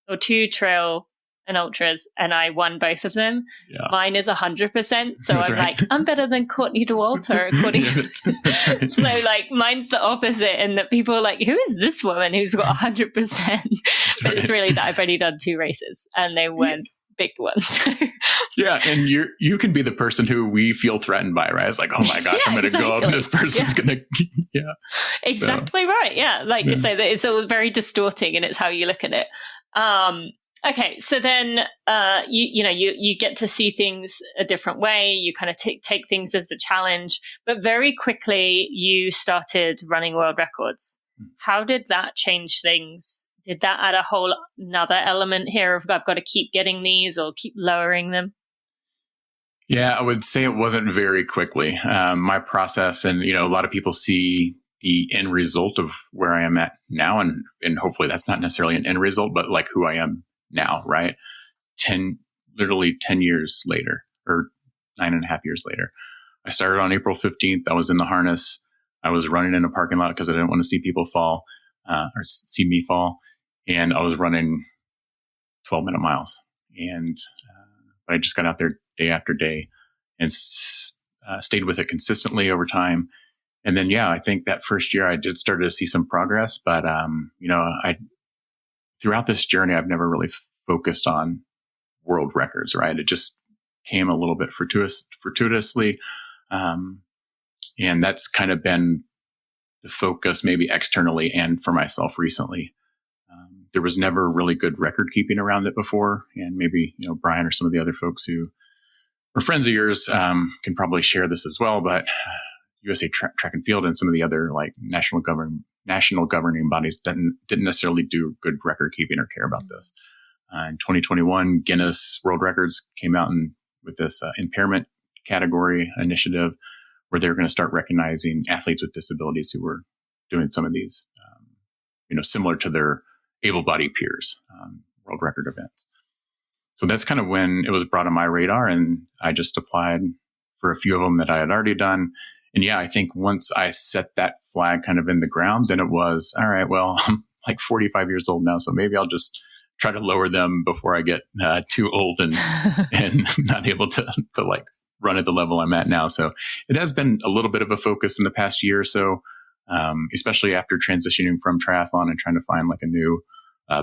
or 2 trail and ultras, and I won both of them. Yeah. Mine is 100%. So that's I'm right. Like, I'm better than Courtney DeWalter, according to. So, like, mine's the opposite, in that people are like, who is this woman who's got 100%? But it's really that I've only done 2 races, and they weren't big ones. Yeah, and you can be the person who we feel threatened by, right? It's like, oh my gosh, I'm going to go up and this person's going to, Exactly right. Yeah, like you say, that it's all very distorting, and it's how you look at it. Okay, so then you get to see things a different way. You kind of take things as a challenge, but very quickly you started running world records. How did that change things? Did that add a whole another element here of I've got to keep getting these or keep lowering them? Yeah, I would say it wasn't very quickly. My process, and a lot of people see the end result of where I am at now, and hopefully that's not necessarily an end result, but like who I am now, right? Literally 10 years later, or 9.5 years later. I started on April 15th. I was in the harness. I was running in a parking lot because I didn't want to see people fall, or see me fall. And I was running 12-minute miles. And I just got out there day after day and stayed with it consistently over time. And then, I think that first year I did start to see some progress, but, throughout this journey, I've never really focused on world records, right? It just came a little bit fortuitously. And that's kind of been the focus, maybe externally and for myself recently. There was never really good record keeping around it before. And maybe, Brian or some of the other folks who are friends of yours can probably share this as well. But USA Track and Field and some of the other like national governing bodies didn't necessarily do good record keeping or care about this. In 2021, Guinness World Records came out with this impairment category initiative where they're going to start recognizing athletes with disabilities who were doing some of these, similar to their able-bodied peers, world record events. So that's kind of when it was brought on my radar, and I just applied for a few of them that I had already done. And I think once I set that flag kind of in the ground, then it was, all right, well, I'm like 45 years old now, so maybe I'll just try to lower them before I get too old and not able to like run at the level I'm at now. So it has been a little bit of a focus in the past year or so, especially after transitioning from triathlon and trying to find like a new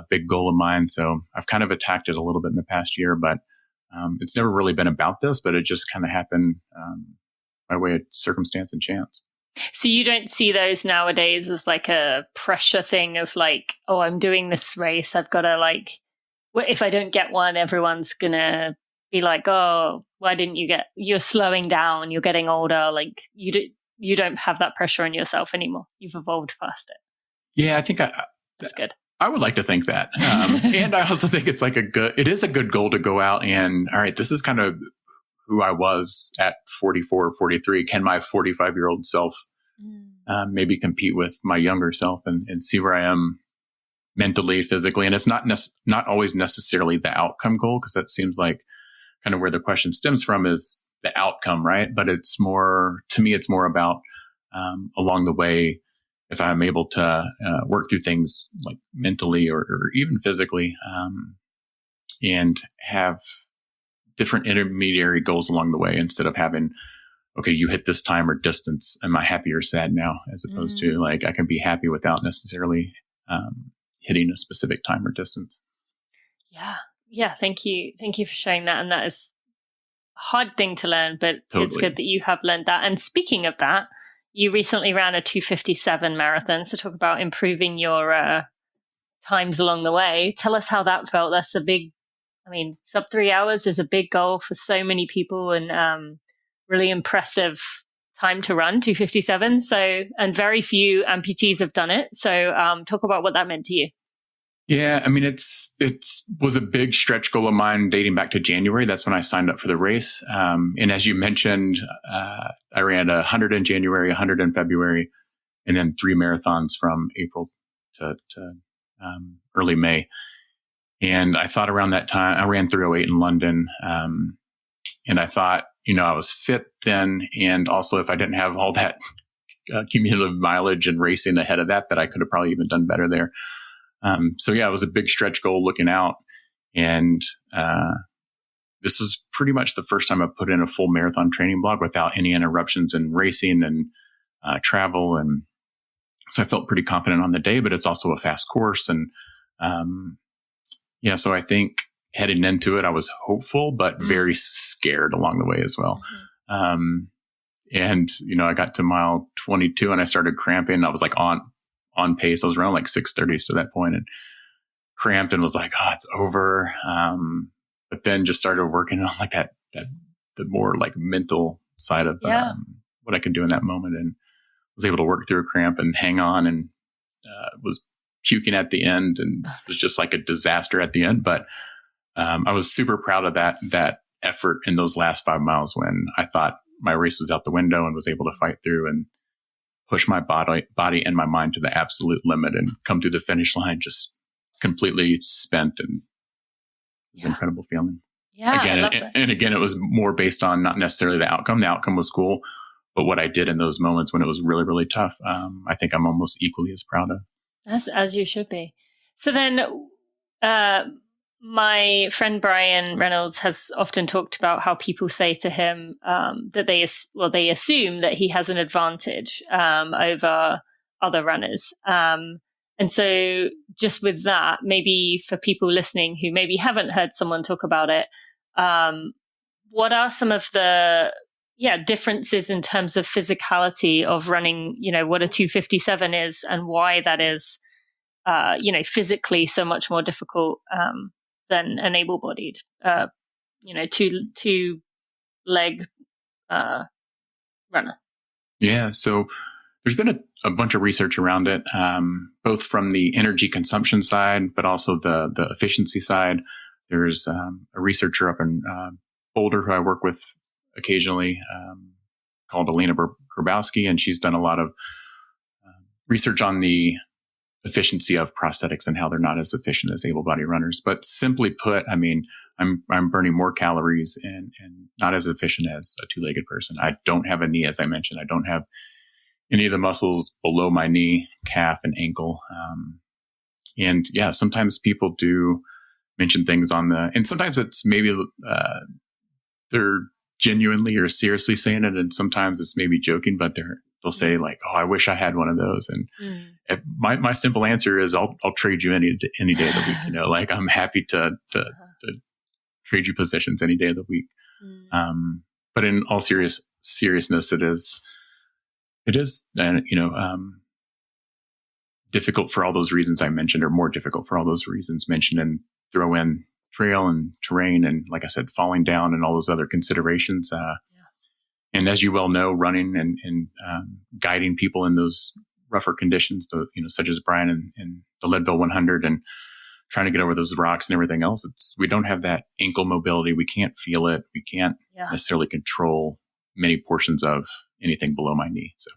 big goal of mine. So I've kind of attacked it a little bit in the past year, but it's never really been about this, but it just kind of happened by way of circumstance and chance. So you don't see those nowadays as like a pressure thing of like, oh, I'm doing this race, I've got to like, if I don't get one, everyone's going to be like, oh, why didn't you you're slowing down, you're getting older. Like you don't have that pressure on yourself anymore. You've evolved past it. Yeah, I think that's good. I would like to think that. And I also think it's like it is a good goal to go out and, all right, this is kind of who I was at 44 or 43. Can my 45-year-old self maybe compete with my younger self and see where I am mentally, physically? And it's not always necessarily the outcome goal, because that seems like kind of where the question stems from is the outcome, right? But it's more, to me, it's more about along the way, if I'm able to work through things like mentally or even physically, and have different intermediary goals along the way instead of having, okay, you hit this time or distance. Am I happy or sad now? As opposed to like, I can be happy without necessarily hitting a specific time or distance. Yeah. Yeah. Thank you. Thank you for sharing that. And that is a hard thing to learn, but Totally. It's good that you have learned that. And speaking of that, you recently ran a 2:57 marathon. So talk about improving your times along the way. Tell us how that felt. That's a big, sub 3 hours is a big goal for so many people, and really impressive time to run 2:57. So, and very few amputees have done it. So talk about what that meant to you. Yeah, I mean, it was a big stretch goal of mine dating back to January. That's when I signed up for the race. And as you mentioned, I ran 100 in January, 100 in February, and then 3 marathons from April to early May. And I thought around that time, I ran 3:08 in London. And I thought, I was fit then. And also if I didn't have all that cumulative mileage and racing ahead of that I could have probably even done better there. So yeah, it was a big stretch goal looking out. And this was pretty much the first time I put in a full marathon training block without any interruptions in racing and travel. And so I felt pretty confident on the day, but it's also a fast course. And so I think heading into it, I was hopeful, but very scared along the way as well. And, I got to mile 22 and I started cramping. I was like on pace. I was around like 6:30s to that point and cramped and was like, oh, it's over. But then just started working on like that the more like mental side of what I could do in that moment, and was able to work through a cramp and hang on, and was puking at the end and was just like a disaster at the end. But I was super proud of that effort in those last 5 miles when I thought my race was out the window, and was able to fight through and push my body and my mind to the absolute limit and come through the finish line just completely spent. And it was an incredible feeling. Yeah. Again, it was more based on not necessarily the outcome. The outcome was cool, but what I did in those moments when it was really, really tough, I think I'm almost equally as proud of. As you should be. So then, my friend Brian Reynolds has often talked about how people say to him that they assume that he has an advantage over other runners. And so just with that, maybe for people listening who maybe haven't heard someone talk about it, what are some of the differences in terms of physicality of running, what a 2:57 is and why that is, physically so much more difficult than an able-bodied, two leg runner? Yeah. So there's been a bunch of research around it, both from the energy consumption side, but also the efficiency side. There's a researcher up in Boulder who I work with occasionally, called Alina Grabowski, and she's done a lot of research on the efficiency of prosthetics and how they're not as efficient as able-bodied runners. But simply put, I'm burning more calories and not as efficient as a two-legged person. I don't have a knee, as I mentioned. I don't have any of the muscles below my knee, calf, and ankle. And sometimes people do mention things and sometimes it's maybe they're genuinely or seriously saying it, and sometimes it's maybe joking, but they'll say like, "Oh, I wish I had one of those." And my simple answer is, I'll trade you any day of the week. Like I'm happy to trade you positions any day of the week. But in all seriousness, it is difficult for all those reasons I mentioned, or more difficult for all those reasons mentioned, and throw in trail and terrain and, like I said, falling down and all those other considerations. And as you well know, running and guiding people in those rougher conditions, such as Brian and the Leadville 100, and trying to get over those rocks and everything else, we don't have that ankle mobility. We can't feel it. We can't necessarily control many portions of anything below my knee. So.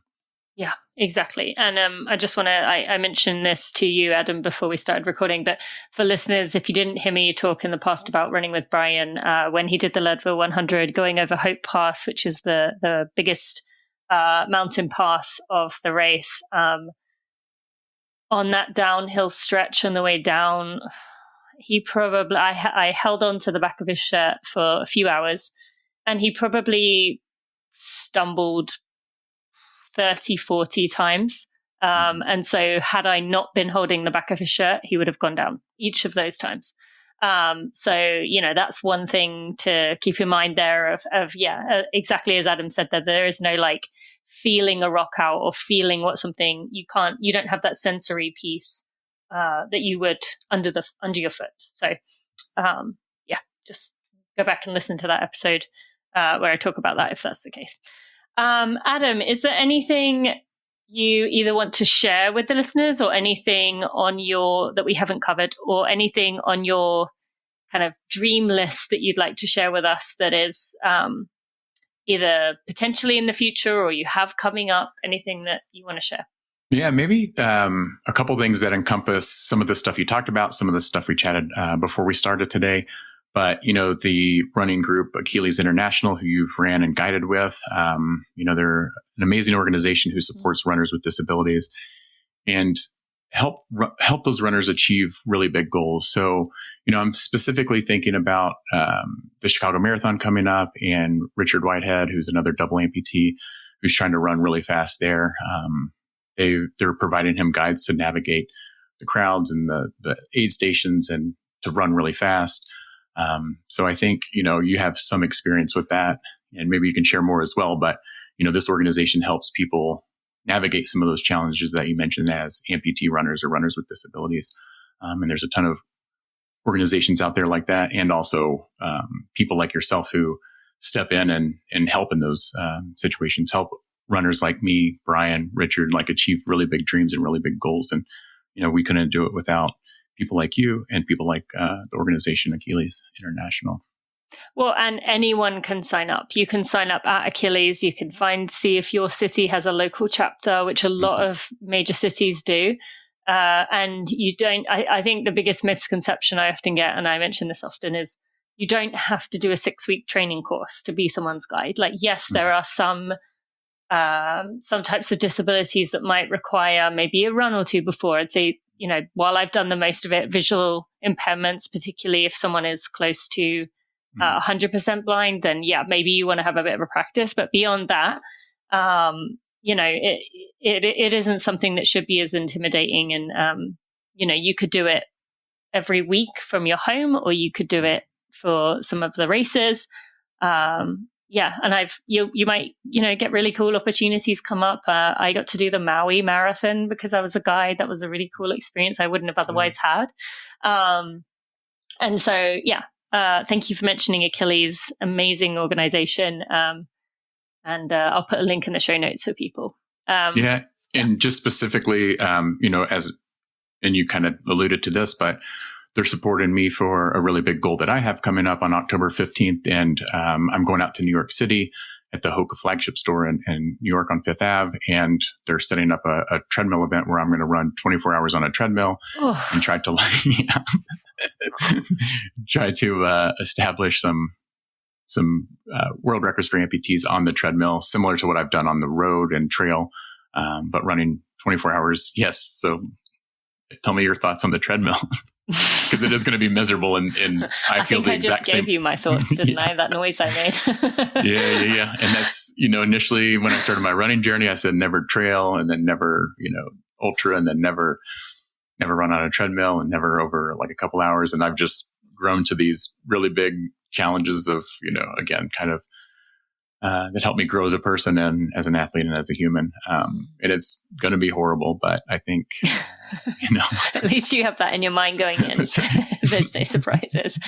Yeah, exactly. And I just want to, I mentioned this to you, Adam, before we started recording, but for listeners, if you didn't hear me talk in the past about running with Brian, when he did the Leadville 100, going over Hope Pass, which is the biggest mountain pass of the race. On that downhill stretch on the way down, I held on to the back of his shirt for a few hours, and he probably stumbled 30, 40 times. And so had I not been holding the back of his shirt, he would have gone down each of those times. So, that's one thing to keep in mind there exactly as Adam said, that there is no like feeling a rock out or feeling you don't have that sensory piece, that you would under your foot. So, just go back and listen to that episode, where I talk about that if that's the case. Adam, is there anything you either want to share with the listeners, or anything that we haven't covered, or anything on your kind of dream list that you'd like to share with us that is either potentially in the future or you have coming up, anything that you want to share? Yeah, maybe a couple things that encompass some of the stuff you talked about, some of the stuff we chatted before we started today. But, the running group, Achilles International, who you've ran and guided with, they're an amazing organization who supports runners with disabilities and help those runners achieve really big goals. So, I'm specifically thinking about the Chicago Marathon coming up, and Richard Whitehead, who's another double amputee, who's trying to run really fast there. They're providing him guides to navigate the crowds and the aid stations and to run really fast. So I think, you have some experience with that, and maybe you can share more as well. But, this organization helps people navigate some of those challenges that you mentioned as amputee runners or runners with disabilities. And there's a ton of organizations out there like that. And also people like yourself who step in and help in those situations, help runners like me, Brian, Richard, achieve really big dreams and really big goals. And, we couldn't do it without people like you and people like the organization Achilles International. Well, and anyone can sign up. You can sign up at Achilles. You can see if your city has a local chapter, which a lot of major cities do. And you don't, I think the biggest misconception I often get, and I mention this often, is you don't have to do a 6-week training course to be someone's guide. Yes, there are some types of disabilities that might require maybe a run or two before. I'd say, while I've done the most of it, visual impairments, particularly if someone is close to 100% blind, then maybe you want to have a bit of a practice. But beyond that, it isn't something that should be as intimidating. And, you could do it every week from your home, or you could do it for some of the races. And you might, get really cool opportunities come up. I got to do the Maui Marathon because I was a guide. That was a really cool experience I wouldn't have otherwise had. And so, thank you for mentioning Achilles, amazing organization. And I'll put a link in the show notes for people. And just specifically, and you kind of alluded to this, but they're supporting me for a really big goal that I have coming up on October 15th. And I'm going out to New York City at the Hoka flagship store in New York on Fifth Ave. And they're setting up a treadmill event where I'm going to run 24 hours on a treadmill and try to establish some world records for amputees on the treadmill, similar to what I've done on the road and trail, but running 24 hours. Yes. So tell me your thoughts on the treadmill. Because it is going to be miserable, and I feel the exact same. I gave you my thoughts, didn't I? That noise I made. Yeah. And that's, initially when I started my running journey, I said never trail, and then never, ultra, and then never run on a treadmill, and never over a couple hours. And I've just grown to these really big challenges of, again, kind of that helped me grow as a person and as an athlete and as a human. And it's going to be horrible, but I think, at least you have that in your mind going in. So there's no surprises.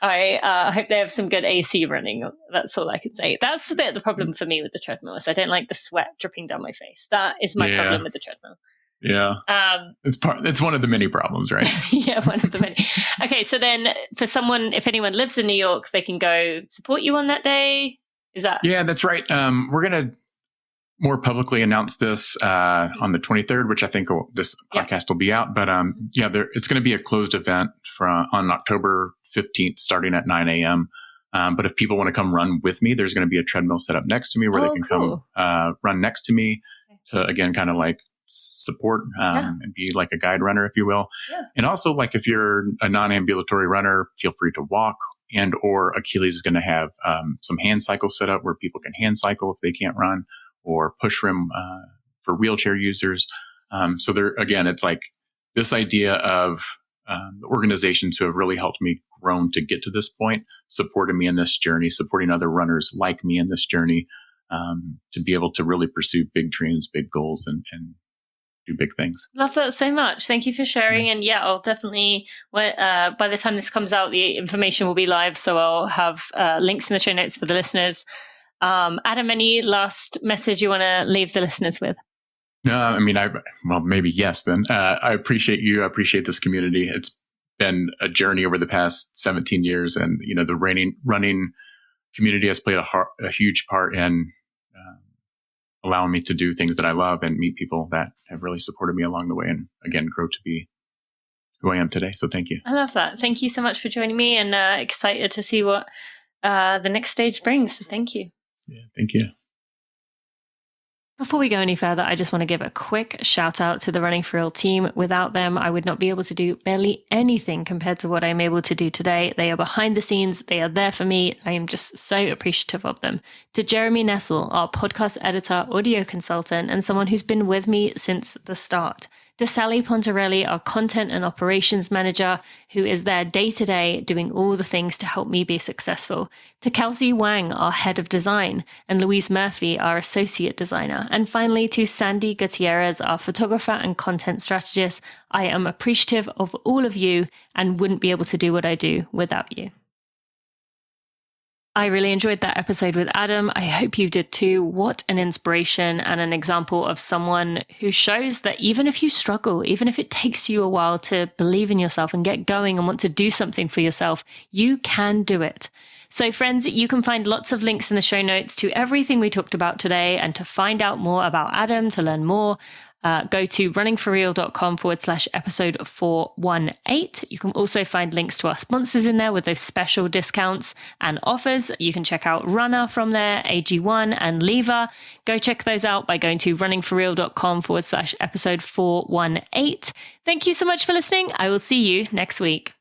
I hope they have some good AC running. That's all I can say. That's the problem for me with the treadmill, is I don't like the sweat dripping down my face. That is my problem with the treadmill. Yeah. It's one of the many problems, right? Yeah, one of the many. Okay. So then if anyone lives in New York, they can go support you on that day. Is that? Yeah, that's right. We're going to more publicly announce this on the 23rd, which I think this podcast will be out. But it's going to be a closed event on October 15th, starting at 9 a.m. But if people want to come run with me, there's going to be a treadmill set up next to me where they can come run next to me to, again, kind of like support and be like a guide runner, if you will. Yeah. And also, like, if you're a non-ambulatory runner, feel free to walk. And or Achilles is going to have some hand cycles set up where people can hand cycle if they can't run, or push rim for wheelchair users. So there, again, it's like this idea of the organizations who have really helped me grow to get to this point, supported me in this journey, supporting other runners like me in this journey, to be able to really pursue big dreams, big goals, and do big things. Love that so much. Thank you for sharing. And yeah, I'll definitely, by the time this comes out, the information will be live. So I'll have links in the show notes for the listeners. Adam, any last message you want to leave the listeners with? I mean, maybe yes, then. I appreciate you. I appreciate this community. It's been a journey over the past 17 years. And, the running community has played a huge part in allowing me to do things that I love and meet people that have really supported me along the way, and again, grow to be who I am today. So thank you. I love that. Thank you so much for joining me, and excited to see what the next stage brings. So thank you. Yeah, thank you. Before we go any further, I just want to give a quick shout out to the Running for Real team. Without them, I would not be able to do barely anything compared to what I'm able to do today. They are behind the scenes. They are there for me. I am just so appreciative of them. To Jeremy Nessel, our podcast editor, audio consultant, and someone who's been with me since the start. To Sally Pontarelli, our content and operations manager, who is there day to day doing all the things to help me be successful. To Kelsey Wang, our head of design, and Louise Murphy, our associate designer. And finally, to Sandy Gutierrez, our photographer and content strategist. I am appreciative of all of you and wouldn't be able to do what I do without you. I really enjoyed that episode with Adam. I hope you did too. What an inspiration and an example of someone who shows that even if you struggle, even if it takes you a while to believe in yourself and get going and want to do something for yourself, you can do it. So friends, you can find lots of links in the show notes to everything we talked about today, and to find out more about Adam, to learn more, go to runningforreal.com/episode 418. You can also find links to our sponsors in there with those special discounts and offers. You can check out Runna from there, AG1 and Lever. Go check those out by going to runningforreal.com/episode 418. Thank you so much for listening. I will see you next week.